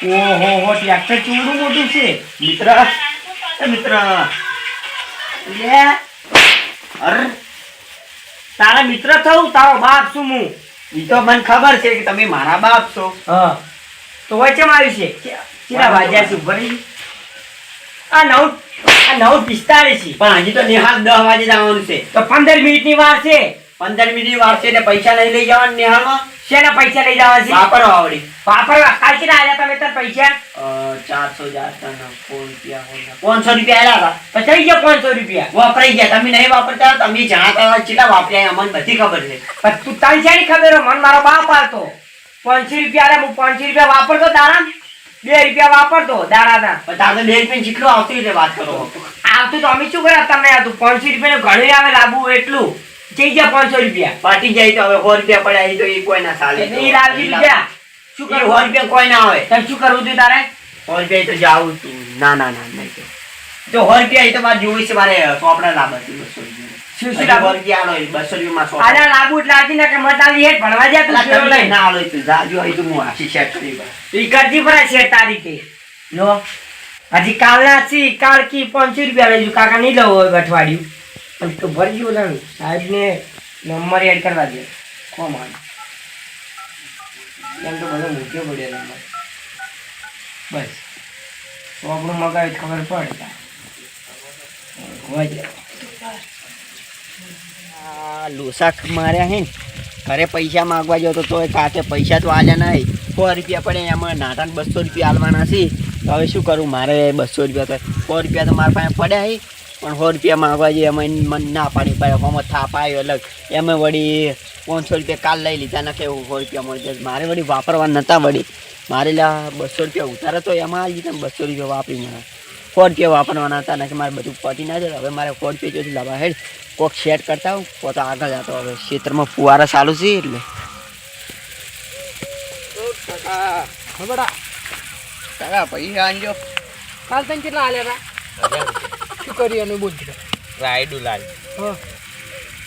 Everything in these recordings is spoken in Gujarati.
ઓહો હો ટ્રેક્ટર ચૂડું મોટું છે મિત્ર એ મિત્ર લે અર તારા મિત્ર થવું તારો બાપ છું હું ઈ તો મને ખબર છે કે તમે મારા બાપ છો. હા તો વચ્ચે આવ્યું છે કેટલા વાગ્યા છે ભરી આ 9:45 છે પણ હજી તો નિહાળ 10 વાગે જવાનું છે. તો 15 મિનિટની વાર છે. 15 મિનિટ વાર છે એટલે પૈસા નહીં લઈ જવાના નિહાળમાં. શેના પૈસા લઈ જવા છે વાપરવા આવડી વાપરવા કાલ કેટલા આલ્યા તમે તાર પૈસા 500 રૂપિયા તો થઈ ગયા 500 રૂપિયા વાપરાઈ ગયા. તમે નહીં વાપરતા તમે જણાતા કેટલા વાપર્યા અમને બધી ખબર છે. પણ તું તારી શાની ખબર હોય? મને મારો બાપ આલતો 500 રૂપિયા આલે હું 500 રૂપિયા વાપરતો દાડા 2 રૂપિયા વાપરતો દાડાના. પણ તારે તો 2 રૂપિયા જેટલું આવતું એટલે વાત કરો. આવતું તો અમે શું કર્યા તમે આવતું 500 રૂપિયા ઘણી આવે લાવવું એટલું જઈ ગયા 500 રૂપિયા પાટી જાય તો હવે 100 રૂપિયા પડ્યા એ તો એ કોઈ ના ચાલે. એ લાવજી રૂપિયા શું કરું 100 રૂપિયા કોઈ ના આવે. તારે શું કરવું હતું તારે 100 રૂપિયા તો જાવું તું. ના નહીં તો 100 રૂપિયા એ તો મારે જોવું છે. મારે ચોપડા લાવવા છે 200 રૂપિયા. શું લાવો 100 રૂપિયા આલો 200 રૂપિયામાં ચોપડા. આલા લાવવું એટલે આજી ના કે મટાવી હેઠ ભણવા જા તું ફેરો લઈ ના આલો તું જાજો અહીં તો હું આશી સેટ કરી બસ. ઈ કરજી પરા છે તારીખે લો હજી કાલના છે કાલ કી 500 રૂપિયા લેજો કાકા નહીં લઉં હોય અઠવાડિયું પણ તો ભરજો લાવ સાહેબ ને નંબર એડ કરવા દે કોમ આ એમ તો બધો મૂક્યો પડ્યો નંબર બસ તો આપણું મગાવે ખબર પડે હોય આ લોસાક માર્યા હે ને ઘરે પૈસા માંગવા ગયો તો તોય કાતે પૈસા તો આલ્યા નહીં. 100 રૂપિયા પડે એમાં નાટાને 200 રૂપિયા આલવાના છે. તો હવે શું કરું? મારે 200 રૂપિયા તો 100 રૂપિયા તો મારા પાસે પડ્યા છે પણ 100 રૂપિયા માંગવા જઈએ એમાં મને ના પાડી પડે. હમણાં થાપ આવ્યો અલગ એમાં વળી 500 રૂપિયા કાલ લઈ લીધા ના કે 100 રૂપિયા મળી જાય. મારે વળી વાપરવા નહોતા વળી મારે 200 રૂપિયા ઉતારે તો એમાં આવી લીધા 200 રૂપિયા વાપરી મને 100 રૂપિયા વાપરવાના હતા ને કે મારે બધું પતી ના જાય. હવે મારે 100 રૂપિયા જોઈશે લાવવા હેડ કોક સેટ કરતા હોઉં તો આગળ જતો. હવે ક્ષેત્રમાં ફુવારા ચાલુ છે એટલે કાકા પૈસા આનજો. કાલ તને કેટલા આલ્યા હતા શું કરી અને બોલ રાયડું લાલ હા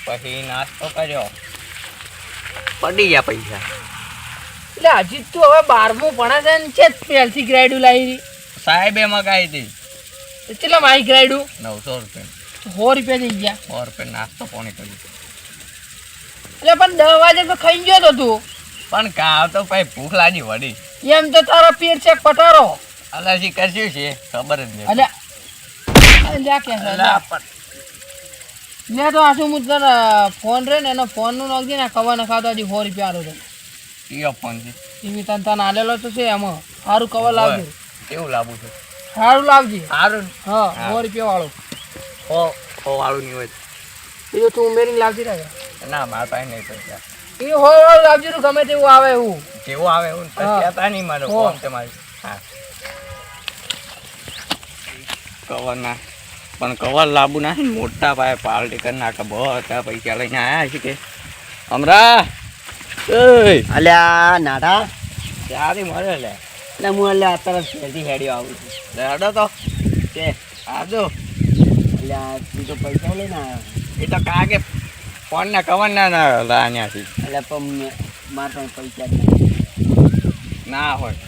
પછી નાસ્તો કર્યો પડી ગયા પૈસા. એટલે હજી તું હવે 12મું ભણે છે ને છે પહેલથી ગ્રેડું લાવી સાહેબે મગાવી હતી કેટલા મારી ગ્રેડું 900 રૂપિયા 100 રૂપિયા થઈ ગયા 100 રૂપિયા નાસ્તો કોને કર્યું એટલે પણ 10 વાગે તો ખાઈ ગયો તો તું પણ કાવ તો ભાઈ ભૂખ લાગી વળી એમ તો તારો પેટ છે પટારો અલાજી કરશું છે ખબર જ નહીં અલ્યા અલ્યા કે અલા પણ લે તો આસુ હું તને ફોન રે ને એનો ફોનનું નાખજે ને કવર નખાતો હજી 100 રૂપિયા આલો તો કયો ફોન છે ટીવી તને આલેલો તો છે એમાં સારું કવર લાવજો કેવું લાવવું છે સારું લાવજે સારું હા 100 રૂપિયા વાળો હો વાળું નહીં હોય એ તો તું ઉમેરીને લાવતી રહે ના મારા પાસે નહીં પૈસા એ 100 વાળું લાવજો તું ગમે તેવું આવે એવું જેવું આવે એવું પછી કહેતા નહીં મારો હો. ફોન તમારી હા કવર ના પણ કવર લાવવું ના મોટા પાયે પાર્ટી કરી નાખે બધા પૈસા લઈને આવ્યા છે કે હમરા અલ્યા નાટા ત્યારે મળે લે એટલે હું અલ્યા અત્યારે શહેરથી હેડ્યો આવું છું. લેડો તો કે આવજો અલ્યા તું તો પૈસા લઈને આવ્યો. એ તો કાગે ફોન ના કવર ના ત્યાંથી એટલે પણ મારા પાસે પૈસા જ નથી. ના હોય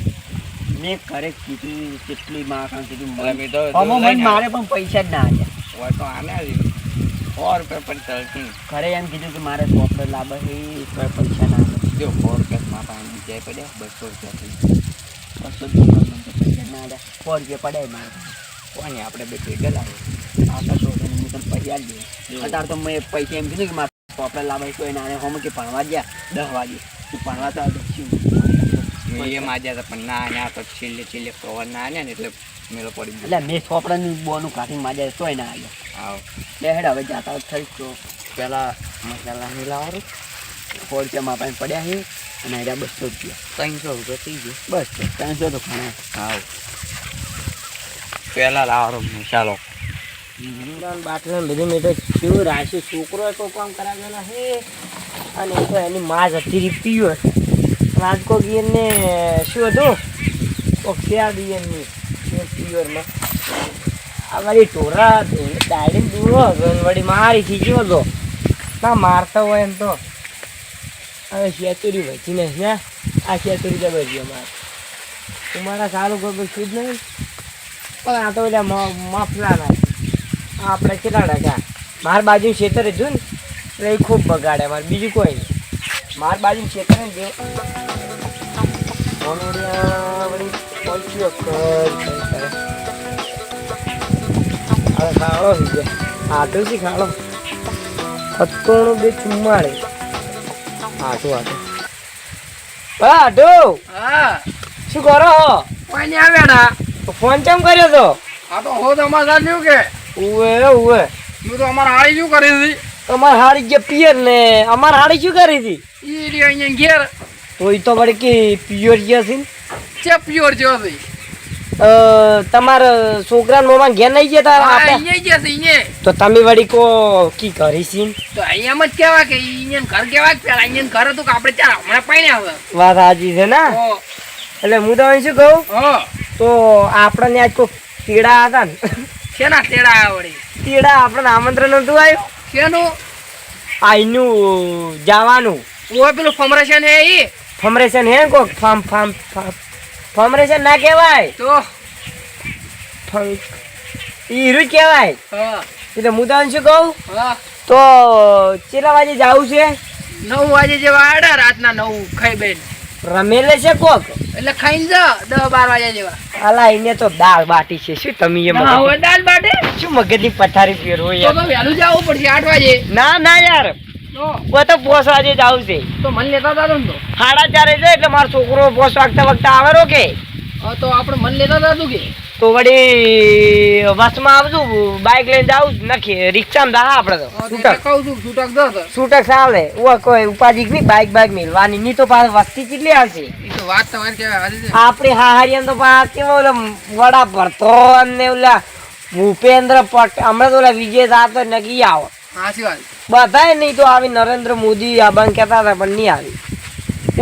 મેં ઘરે કીધું કેટલી માખણ કીધું એટલે મેં તો મારે પણ પૈસા જ ના આવ્યા. હોય તો આને 100 રૂપિયા પણ ચાલતી ઘરે એમ કીધું કે મારે ચોપડે લાવે છે તો પૈસા ના આવે. જો 100 રૂપિયા મારા પાસે બીજા પડ્યા 200 રૂપિયા થઈ 200 રૂપિયા મને તો પૈસા જ ના આવ્યા. 100 રૂપિયા પડ્યા મારે પાસે. કોને આપણે બે ભેગા લાવે આવતા તો હું તને પૈસા જ દઉં. અત્યારે તો મેં પૈસા એમ કીધું કે મારે ચોપડે લાવે તો એને આને હમ કે ભણવા ગયા 10 વાગે તું ભણવા તો આવતો શું એ માજ્યા હતા પણ ના ના તો છેલ્લે કવર ના આવ્યા ને એટલે મેળો પડી ગયો. એટલે મેં ચોપડાનું બોનું કાઢીને માજ્યા તોય ના આવ્યો. આવ લે હેડ હવે જાતા થઈ તો પહેલાં મસાલા નહીં લાવવાનું 100 રૂપિયા મારા પાસે પડ્યા છે અને આવ્યા 200 રૂપિયા 300 રૂપિયા થઈ ગયો બસ 300 તો ઘણા. આવ પહેલા લાવો ચાલો બાટલા બધી મેં તો કેવું રાશી છોકરો તો કામ કરાવેલા છે અને એ તો એની માં જતી રહી પીયો રાજકો ગીરને શું હતું કોક ક્યાં ગીરની પિયોરમાં આ વળી ટોરા ડાયરેક્ટ દૂરો વળી મારી ખીચ્યો હતો ના મારતા હોય એમ તો હવે શેતુરી વચીને ને આ શેતુરી જબર છે મારે તમારા સારું કોઈ શું જ નહીં પણ આ તો એટલે મફલા ના આપણે કેટલા ટકા માર બાજુ ખેતર હતું ને એટલે એ ખૂબ બગાડે મારે બીજું કોઈ નહીં માર બાજુ ખેતર ને જેવું ખાડો થઈ ગયા આટલું શી ખાડો 97 આટું હા શું કરો કોઈ નહીં આવ્યા તો ફોન કેમ કર્યો તો આ તો હો તમારા લ્યું કે ઉવે ઉવે હું તો અમારા હાળી શું કરી હતી અમારે હાડી જે પિયર ને અમારે હાડી શું કરી હતી ઈ રી અહીંયા ઘેર તો એ તો વળી કે પિયર જે છે ને છે પ્યોર જેવો હતી તમારા છોકરા મોમાં ઘેર નહીં ગયા તારા આપણે અહીંયા ગયા છે અહીંયા તો તમે વળી કો કી કરી છી તો અહીંયા જ કેવા કે અહીંયા ઘર કેવા કે પેલા અહીંયા ઘર હતું કે આપણે ચાર હમણાં પાઈને આવે વાત સાચી છે ને એટલે હું તો અહીં શું કહું હા તો આપણને આજ કોઈ તેડા હતા ને શેના તેડા આવ્યા વળી તેડા આપણને આમંત્રણ નતું આવ્યું શેનું આઈનું જવાનું ઓય પેલું ફમરેશન હે ઈ ફમરેશન હે કોક ફમરેશન ના કહેવાય તો હીરું જ કહેવાય હા એટલે હું તો શું કહું હા તો કેટલા વાગે જવું છે 9 વાગે જેવા આડા રાતના 9 ખાઈ બેન રમેલે છે કોક એટલે ખાઈને જા 10-12 વાગ્યા જેવા અલા એને તો દાળ બાટી છે શું તમે એ ના હોય દાલ બાટે શું મગજની પથારી ફેરવો તો યાર વહેલું જવું પડશે 8 વાગે ના યાર તો વો તો 5 વાગે જવું છે તો મન લેતા હતા ને તો 4:30 છે એટલે મારો છોકરો 5 વાગતા આવે કે હા તો આપણે મન લેતા હતા તું કે તો વળી બસમાં આવજો બાઇક લઈને જાવ નખી રિક્ષામાં દા આપણે તો છૂટક કહું છું છૂટક દસ છૂટક ચાલે ઓ કોઈ ઉપાધિક નહીં બાઇક મિલવાની ની તો પાછ વસ્તી કેટલી આવશે એ તો વાત તમારી કેવા હારી છે આપણી હાહારિયન તો પાછ કેવો ઓલો વડા ભરતો ને ઓલા ભૂપેન્દ્ર પટેલ હમણાં તો ઓલા વિજય સાતો નગી આવો સાચી વાત બધાય નહીં તો આવી નરેન્દ્ર મોદી આબાન કહેતા હતા પણ નહીં આવી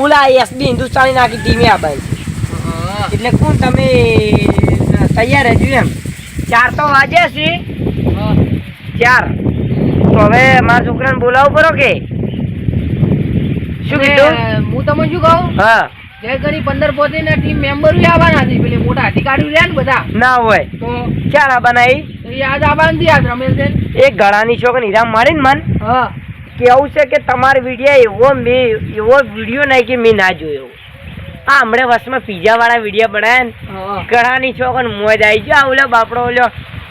ઓલા એસબી હિન્દુસ્તાની નાખી ટીમે આબાન હા એટલે કોણ તમે તૈયાર રહેજો એમ 4 તો વાગ્યા છે 4 તો હવે મારા છોકરાને બોલાવવું પડો કે શું કીધું હું તમને શું કહું હા જે ઘણી 15 પોતીના ટીમ મેમ્બર આવવાના છે પેલી મોટા અધિકારીઓ રહ્યા ને બધા ના હોય તો ચાલ આ બનાવી યાદ આવવાનું છે યાદ રમેશબેન એક ગળાની છોકરી હીરામ મારીને મન હા કેવું છે કે તમારો વિડીયો એવો વિડીયો નહીં કે મેં ના જોયો આ હમણાં વર્ષમાં પીઝા વાળા વિડીયો બનાવ્યા ને હા ગળાની છોકરી મોજ આવી ગયો ઓલો બાપડો ઓલો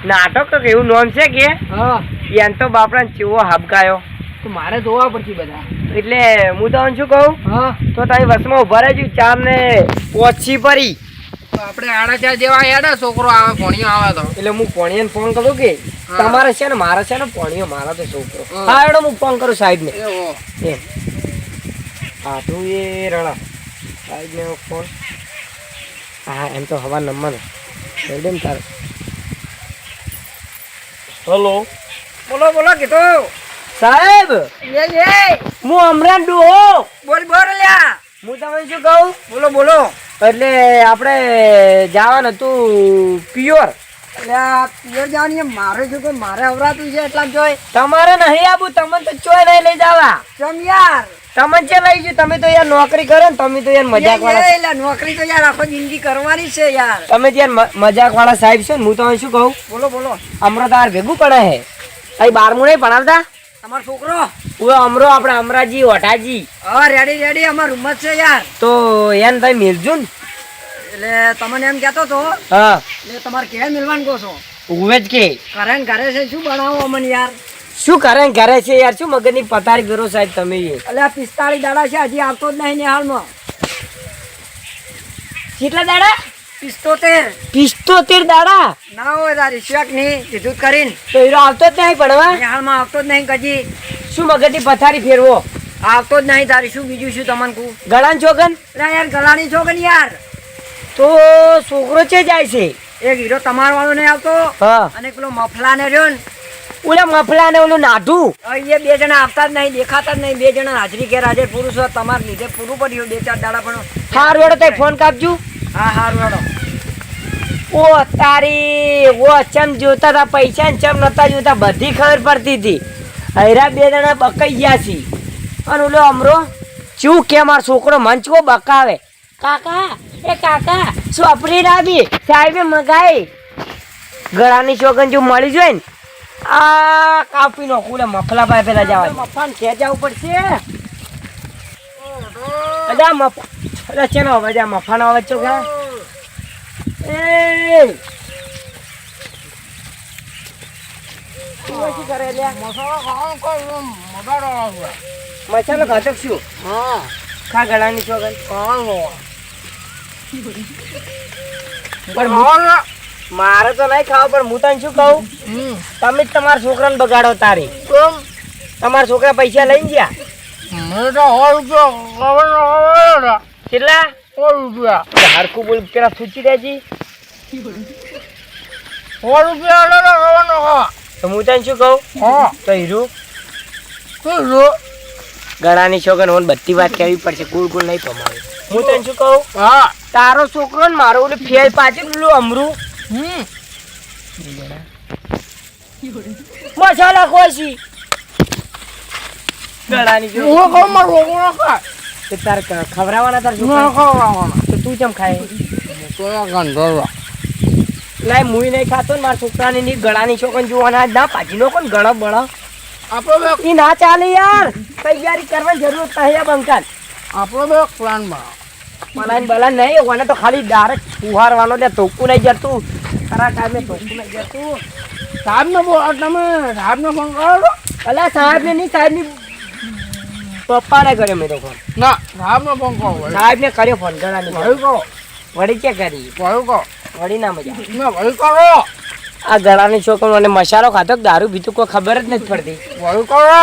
નાટક તો એવું નોમ છે કે હા એમ તો બાપડા ચેવો હબકાયો તો મારે જોવા પડશે બધા એટલે હું તો શું કહું હા તો તમે બસમાં ઉભા રહેજો 4 ને પહોંચી પડી તો આપણે 4:30 જેવા યાડા છોકરો આવે ભણ્યો આવે તો એટલે હું પોણીયાને ફોન કરું કે હા. તમારે છે ને મારે છે ને પોણીયો મારા તો છોકરો હા. હા એડો હું ફોન કરું સાહેબને એવો એમ હા તું એ રણા સાહેબને ફોન હા એમ તો હવા નંબર ને તારે હેલો બોલો બોલો કીધું સાહેબ લે હું હમણાં ડોહો બોલ બોલ લ્યા હું તમને શું કહું બોલો બોલો એટલે આપણે જવાનું હતું પ્યોર પિયર જવાની મારે શું કે મારે અવરાતું છે એટલા જોઈ તમારે નહીં આવું તમને તો ચોય નહીં લઈ જવા ચમ યાર તમને છે લઈ જુ તમે તો યાર નોકરી કરો ને તમે તો યાર મજાક વાળા એટલે નોકરી તો યાર આખો જિંદગી કરવાની છે યાર તમે તો યાર મજાક વાળા સાહેબ છો ને હું તમને શું કહું બોલો બોલો અમરો તાર ભેગું પડે હે અહીં 12મું નહીં ભણાવતા તમારો છોકરો ઓ અમરો આપણે અમરાજી ઓઢાજી હા રેડી રેડી અમાર રૂમ જ છે યાર તો એને તમે મેલજો ને એટલે તમને એમ કહેતો તો હા એટલે તમારે ક્યાં મિલવાનું કહો છો ઉવે જ કે ઘરે ને ઘરે છે શું બનાવો અમને યાર શું કરે ને ઘરે છે યાર શું મગજની પથારી કરો સાહેબ તમે એટલે આ 45 દાડા છે હજી આવતો જ નહીં ને હાલમાં કેટલા દાડા 75 75 દાડા ના હોય તારી શેક નહીં કીધું કરીને તો હીરો આવતો જ નહીં ભણવા ને હાલમાં આવતો જ નહીં કજી શું મગજની પથારી ફેરવો આવતો જ નહીં તારી શું બીજું શું તમને કહું ગળાન છોકન એટલે યાર ગલાની છો કે ને યાર તો છોકરો છે જાય છે એક હીરો તમારો વાળો નહીં આવતો હા અને પેલો મફલા ને રહ્યો ને ઓલા મફલા ને ઓલું નાઢું એ 2 જણા આવતા જ નહીં દેખાતા જ નહીં 2 જણા હાજરી કે હાજર પુરુષ હોય તમારે લીધે પૂરું પડ્યું 2-4 દાડા પણ હાર વેડો તઈ ફોન કાપજો હા હારું હેડો ઓ તારી ઓ ચમ જોતા હતા પૈસા ને ચમ નતા જોતા બધી ખબર પડતી હતી હૈરા 2 જણા બકાઈ ગયા છે અને ઓલો અમરો ચું કે મારો છોકરો મંચકો બકાવે કાકા એ કાકા સોપરી રાબી સાહેબે મગાઈ ગળાની ચોકન જો મળી જોઈ ને આ કાપી નો કુલે મફલા ભાઈ પેલા જવા મફાન કે જવું પડશે અજા મફા અરે ચેનો મજા મફાનો અવાજ છો કે એ શું કરે લે મસાલો ખાવાનું કોઈ મસાલો ઘાતક શું હા ખા ગળાની ચોકન પણ મારે તો નહીં ખાવ પણ હું તને શું કહું તમે જ તમારા છોકરાને બગાડો તારી તમારા છોકરા પૈસા લઈને ગયા કેટલા ₹100 હરખું બોલ પેલા સૂચી દેજી ₹100 તો હું તને શું કહું તો હીરું ગળાની છોકન ઓન બધી વાત કહેવી પડશે કુલ કુલ નહીં પમાવે હું તને શું કહું તારો છોકરો ને મારો ઓલું ફેર પાછી પેલું અમરું મસાલા ખોસી ગળાની છોકન તાર ખવડાવવાના તાર છોકરા તો તું કેમ ખાય લાય મુઈ નહીં ખાતો ને મારા છોકરાની ની ગળાની છોકન જોવાના ના પાછી નો કોણ ગળો બળો આપણો એ ના ચાલે યાર તૈયારી કરવાની જરૂર નહીં બંકાલ આપણો પ્લાન બનાવ બલાન નહીં ઓને તો ખાલી ડાયરેક્ટ ફુહારવાનો લે ધોકું નહીં જતું ખરા ટાઈમે ધોકું નહીં જતું સાહેબ ને તમે સાહેબ ને ફોન કરો અલા સાહેબ ને નહીં સાહેબ ની પપ્પાને કર્યો મેં તો ફોન ના સાહેબ ને ફોન કરો સાહેબ ને કર્યો ફોન ગળાની વળી કરો વળી ક્યાં કરી વળી કરો વળી ના મજા વળી કરો આ ગળાની છોકરો અને મસાલો ખાતો દારૂ પીતું કોઈ ખબર જ નથી પડતી વળી કરો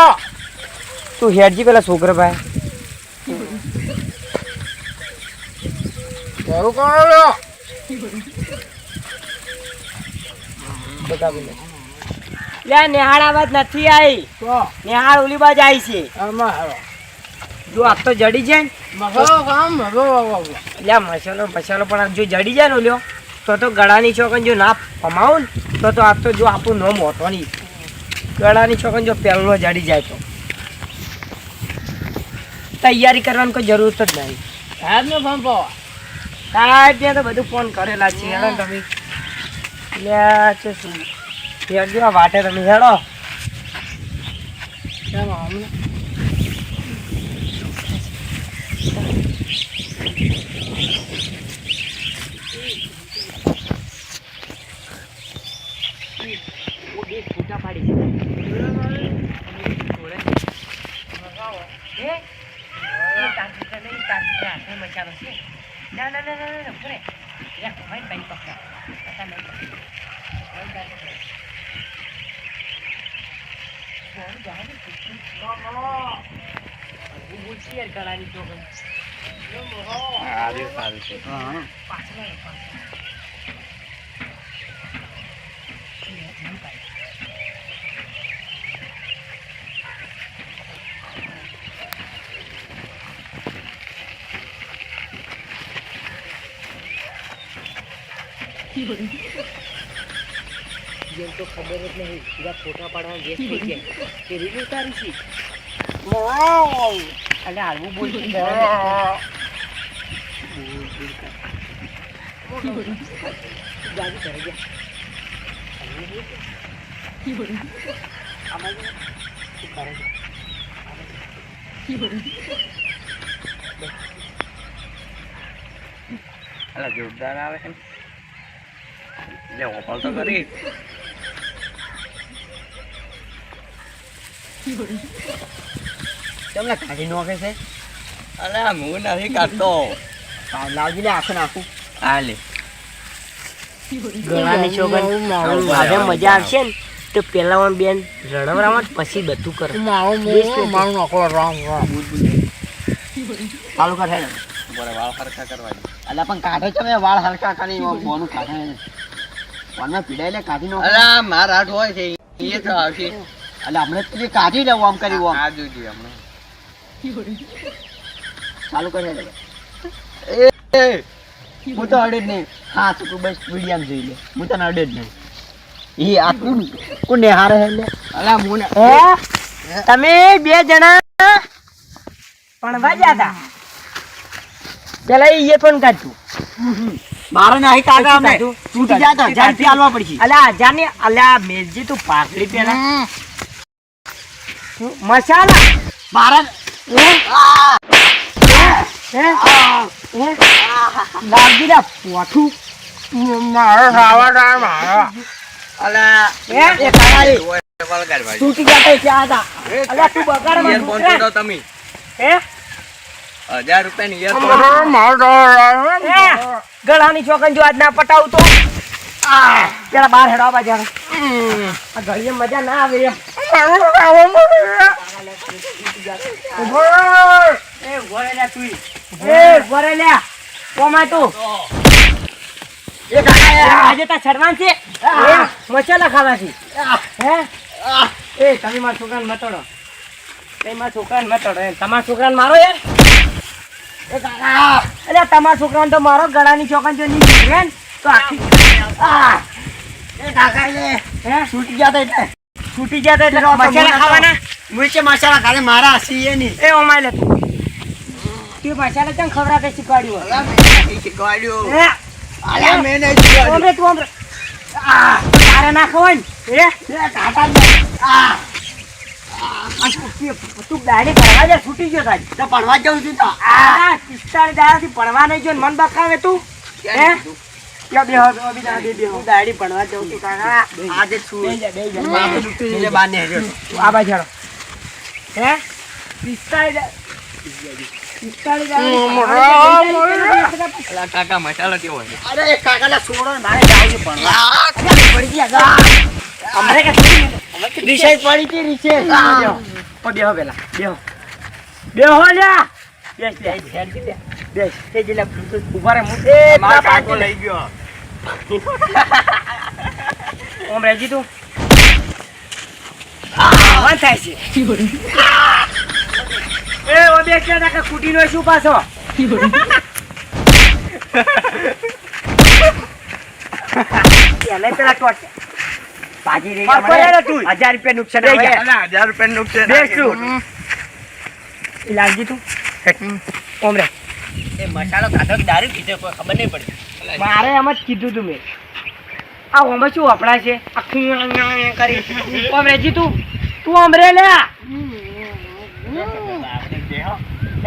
તું હેડજી પેલા છોકરા ભાઈ વળી કરો લે નેહાળ આવાજ નથી આવી નેહાળ ઓલી બાજ આવી છે જો આપ તો જડી જાય લે મસાલો પણ જો જડી જાય ને ઓલ્યો તો ગળાની છોકન જો ના પમાવું ને તો આપ તો જો આપણું નો મોટો નહીં ગળાની છોકન જો પહેલો જડી જાય તો તૈયારી કરવાની કોઈ જરૂર જ નહીં સાહેબ ને ફોન પાવા સાહેબ ત્યાં તો બધું ફોન કરેલા છે હેડો તમે લે શું હેડજો આ વાટે તમે હેડો ફૂટા પાડી જેમ તો ખબર જ નહીં પૂરા ફોટા પાડવા ગેસ થઈ ગયા કે રીલ ઉતારી છે અને હાલવું બોલ જોરદાર આવે છે લે ઓપલ તો કરી તમને કાઢી નોખે છે અરે હું નથી કાઢતો લાવજી લે આખું નાખું આ લે ગળાની છોકન આજે મજા આવશે ને તો પેલા બેન રણવરામાં પછી બધું કરે મારું નાખો ચાલુ કરે બરાબર વાળ હરખા કરવા એટલે પણ કાઢે છે મેં વાળ હરખા કરી બોનું કાઢે ફોનમાં પીડાઈ લે કાઢી નો અરે મારા હાથ હોય છે એ તો આવશે એટલે હમણાં તું કાઢી લેવું આમ કરી આમ આ જોજો હમણાં ચાલુ કરે એ હું તો અડે જ નહીં હા તું બસ વિડીયામ જોઈ લે હું તને અડે જ નહીં એ આ કોને હારે હે લે અલા મુને તમે બે જણા પણ વાજ્યા હતા પેલા એ પણ કાઢતું. મારે નહીં કાકા અમે કાઢું. તૂટી જાય તો 1000 રૂપિયા આલવા પડશે. અલ્યા હજાર ને અલ્યા મેલજી તું પાઘડી પેલા મસાલા મારે હે લાગી દા પોઠું મારે ખાવા મારા અલા હે એ કાળી વળગાડ ભાઈ. તૂટી જતા ક્યાં હતા અલ્યા તું બગાડ માં ઈયરફોન છોડો તમે. હે 1000 રૂપિયાની ઈયરફોન. ગળાની છોકન જો આજ ના પટાવું તો પેલા બાર હેડવા બાજાર આ ઘડીએ મજા ના આવે એમ એ ઘોરે લે તું એ ઘોરે લે કોમાં તું એ કાકા આજે તા છડવાન છે મસાલા ખાવા છે હે એ તમે મારા છોકરાને મતોડો તમે મારા છોકરાને મતોડો એમ તમારા છોકરાને મારો યાર એ કાકા અલ્યા તમારા છોકરાને તો મારો ગળાની છોકરાને જો નહીં નીકળે ને તો આખી એ કાકા એ હે છૂટી જતા એટલે છૂટી જતા એટલે મસાલા ખાવાના મુચે મસાલા ખાને મારા સીએ ની એ ઓમાય લે તું મસાલા કેમ ખવડાવતા શીખવાડ્યું અલા મેં નહીં શીખવાડ્યું. હે અલા મેં નહીં શીખવાડ્યું. ઓમરે તું ઓમરે તારે ના ખવાય ને હે કાકા ને તું દાડી ભરવા જા છૂટી ગયો તારી તો ભણવા જાઉં છું તો 45 દાડાથી ભણવા નહીં ગયો ને મન બકાવે તું હે યા બેહો બેહો દાડી ભણવા જાઉં છું કાકા આજે છું બેહી જા માથે દુખતું છે એટલે બહાર નહીં હેડ્યો. તું આ બાજુ હેડો. હે 45 અલા કાકા મસાલો કેવો છે? અરે એ કાકાને છોડો ને મારે જાવું છે ભણવા. પડી ગયા અમરે કે રિસેસ પડી હતી રિસેસ ઓ બેહો પેલા બેહો લ્યા બેસ બેસ તે જેલા ઉભા રે મું મારો કાકો લઈ ગયો. ઓમ રેજી તું વન થાય છે એ ઓ બેસ કે નાકા કુટીનો શું પાછો એને પેલા ટોટ ભાજી રહી માર પડે ને તું. 1000 રૂપિયા નુકસાન બે આવે જા. અલા 1000 રૂપિયાનું નુકસાન. બેસ તું લાગજી તું ઓમ રે એ મસાલો ખાધો કે દારૂ પીધો કોઈ ખબર નહીં પડી. મારે એમ જ કીધું તું મેં આ ઓમાં શું વપરાય છે આખું કરી ઓમ રેજી તું ઓમ રે લે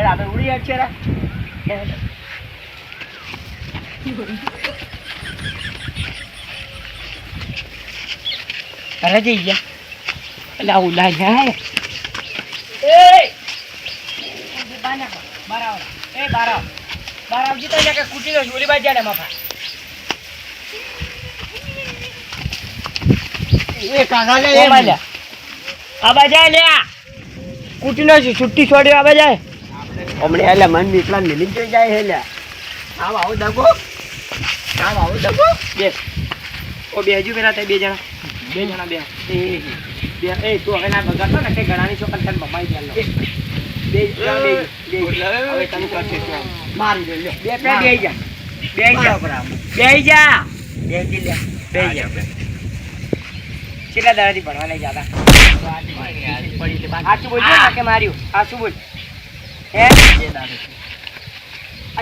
આપણે ઉડી યાદ છે રા ઘરે જઈ ગયા એટલે આવું લાગ જાય બાર આવજી તો કે કુટી નો ચોરી બાજ જાય મફા એ કાકા લે એ બાજા આબા જાય લે કુટી નો છુટ્ટી છોડી આબા જાય હમણે એટલે મન નીકળા મિલી જોઈ જાય હે લ્યા. આવો દગો બે ઓ બે હજુ પેલા થાય બે જણા બે એ તું હવે ના બગાડતો ને કે ગણાની છોકર તને બમાઈ જાય બે હવે તમે કરશે શું મારી દે લે. બે બે જા કેટલા દાડાથી ભણવા લઈ જતા હાચું બોલ કે માર્યું હાચું બોલ હે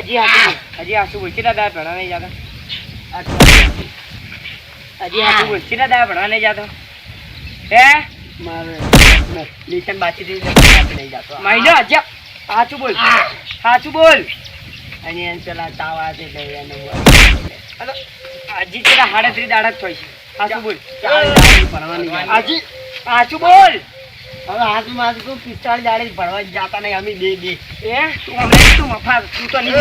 હજી હાચું બોલ કેટલા દાડા ભણવા નહીં જતા હજી હાચું બોલ કેટલા દાડા ભણવા નહીં જતો હે મારે લીટન બાચી દઈ લઈ જતો. મહિનો હજી હાચું બોલ અને એને પેલા તાવ આવે એટલે એને હજી કેટલા 38 દાડા જ થાય છે હાચું બોલ ભણવાની વાત. હજી હાચું બોલ હવે હાથમાં હાથ કહું 45 દાડે ભણવા જતા નહીં અમે બે એ તું હમણાં તું મફા તું તો નહીં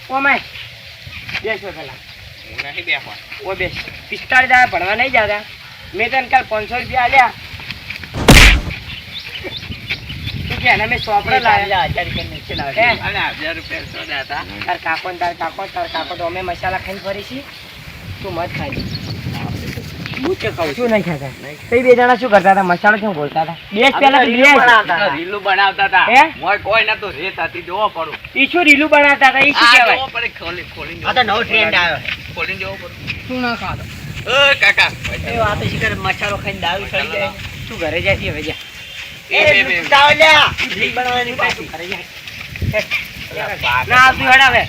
ઓમાય બેસો પેલા નહીં બેસવા. ઓ બેસ 45 દાડા ભણવા નહીં જતા મેં તને કાલ 500 રૂપિયા આલ્યા તું કે એને મેં સોપડે લાવ્યા 1000 રૂપિયા નીચે ના હે? અલા 1000 રૂપિયા સોદા હતા. તાર કાકો તો અમે મસાલા ખાઈને ફરી છીએ તું મત ખાઈ હું કે ખાઉં શું નહીં ખાતા કઈ બે જણા શું કરતા હતા મસાલો કેમ બોલતા હતા બેસ પેલા તો રીલું બેસ. બનાવતા હતા. રીલું બનાવતા હતા. હે? મોય કોઈ નતું રેત હતી જોવો પડું. ઈ શું રીલું બનાવતા હતા ઈ શું આ કહેવાય જોવો પડે ખોલીને આ તો નવો ટ્રેન્ડ આવ્યો છે. ખોલીને જોવો પડે. શું ના ખાતો કાકા એ આ તો શિખર મસાલો ખાઈને દારૂ ચડી જાય. તું ઘરે જાય હવે જા બનાવવાની પાછી કરે જાય. ના આવતું હેડ હવે.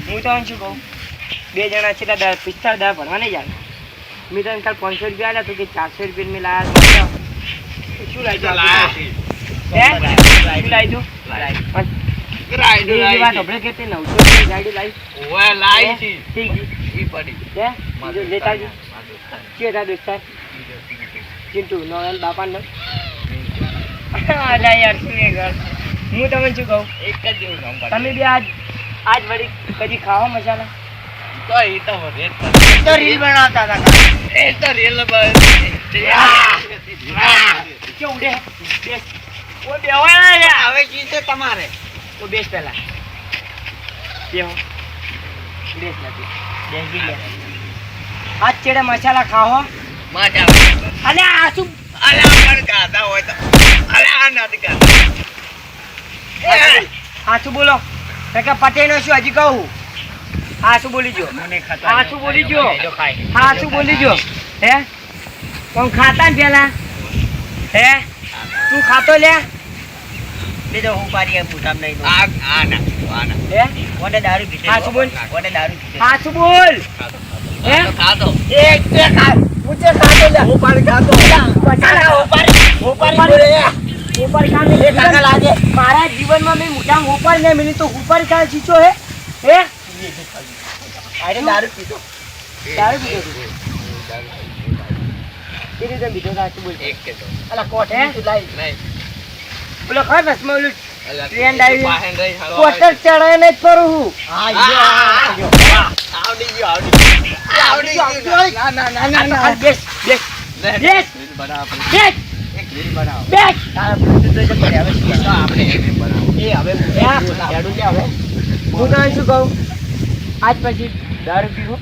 હું તો શું કહું, 2 જણા છે એટલે 45 ભરવા નહીં જાય. મેં તને કાલ 500 રૂપિયા આલ્યા તો કે 400 રૂપિયા મેં લાયા. શું લાવ્યું? શું લાવ્યું? એ વાત આપણે કે તે 900 રૂપિયાની ગાડી લાવી. ઠીક છે. બીજું લેતા આવજો. કે હતા દોસ્તાર ચિંટુ નોન બાપાનો. અલા યાર શું એ ઘર. હું તમને શું કહું, તમે બી આજ વળી કદી ખાવા મસાલા તો રીલ બનાવતા હતા. કેવું ઉડે? બેસ. ઓ બેહવા રે. હવે જીતે તમારે. ઓ બેસ પહેલા. બેહો. બેસ નથી. બેસી લે. આજ ચેડે મસાલા ખાઓ. અને આ શું હાચું બોલો કાકા પટેનો શું હજી કહું? હાચું બોલી જો. હાચું બોલી જો. હાચું બોલી જો. હે કોણ ખાતા ને પેલા? હે તું ખાતો લે? લીધો હું પાડી પૂછામ નહીં હે ઓને દારૂ પીધે. હાચું બોલ. ઓને દારૂ પીધે. હાચું બોલ. હે ખાતો એક બે ખા પૂછે ખાતો લે. હું પાડી ખાતો. પચાલા ઉપર કામ ને કાકા લાગે. મારા જીવનમાં મેં મોટામાં ઉપર ને મિલી તો ઉપર કા ચીચો હે અરે દારૂ પીધો. દારૂ પીધો તું? એ રીતે બીજો સાચું બોલ. અલા કોટ હે બોલો ખર રસમાં ઓલું ટ્રેન્ડ આવી પોસ્ટર ચડાય ને જ ફરું હું. આવડી ગયો. ના બેસ બેસ બેસ બેસ બનાવો. બેસ. તારા બ્લૂટૂથ તો જમણે હવે શું કરો? આપણે એ હવે હેડું કે હવે હું તને શું કહું, આજ પછી દારૂ પીવો,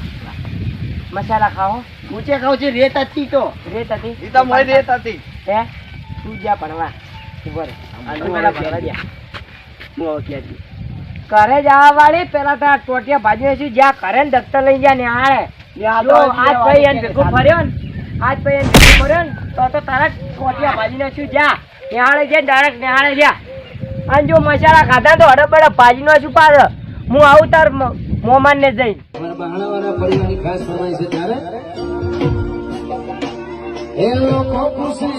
મસાલા ખાઓ. ઊંચે ખાવ છે રેત હતી તો રેત હતી ઈ તો મોય રેત હતી. હે તું જા ભણવા ઉભો રહે. તું પેલા ભણવા જા. હું હવે ક્યાં જઉં? ઘરે જવા વાળી પેલા તાર ટોટિયા ભાજી છે જ્યાં ઘરે ને દફતર લઈ જા ને આડે જો આજ ભાઈ એને ભેગો ફર્યો ને તો તારા ટોટિયા ભાજી ને શું જા નિહાળે છે ડાયરેક્ટ નિહાળે જા. અને જો મસાલા ખાધા તો હડપ બડપ ભાજી નો શું પાડ હું આવું તાર મોમાન ને જઈને. બહાણાવાળા પરિવારની ખાસ ફરમાઈ છે ત્યારે એ લોકો ખુશી